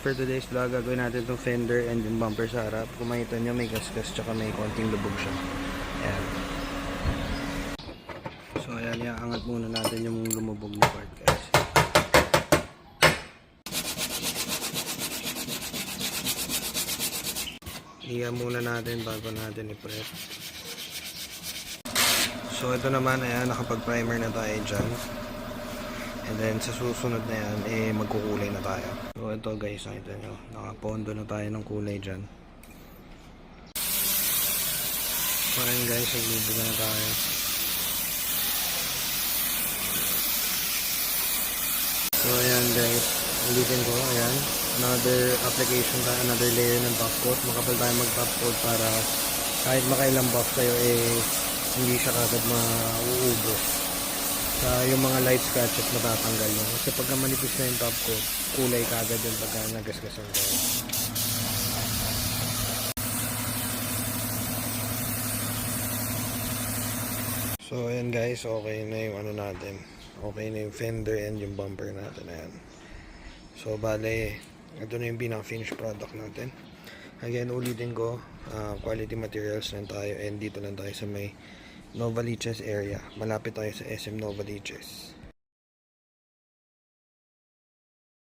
For today's vlog, gagawin natin itong fender and yung bumper sa harap. Kung makita nyo, may gasgas tsaka may konting lubog siya. Ayan. So ayan, iaangat muna natin yung lumubog na part, guys. Iyan muna natin bago natin i-prep. So ito naman, ayan, nakapag-primer na tayo dyan. And then sa susunod na yan, magkukulay na tayo. So ito guys, nakita nyo, nakapondo na tayo ng kulay dyan. So ayan guys, nagbubuga na tayo. So ayan guys, ulitin ko, ayan, another application tayo, another layer ng top coat. Makapal tayo mag top coat para kahit makailang buff tayo, hindi siya kagad mauubos. Yung mga light scratches matatanggal yun. Kasi pagka manipis na yung top coat, kulay kagad yun pagka nagasgasan tayo. So ayan guys, okay na yung ano natin. Okay na yung fender and yung bumper natin. Ayan. So bale, ito na yung pinaka-finished product natin. Again, ulitin ko, quality materials lang tayo and dito lang tayo sa may Novaliches area. Malapit tayo sa SM Novaliches.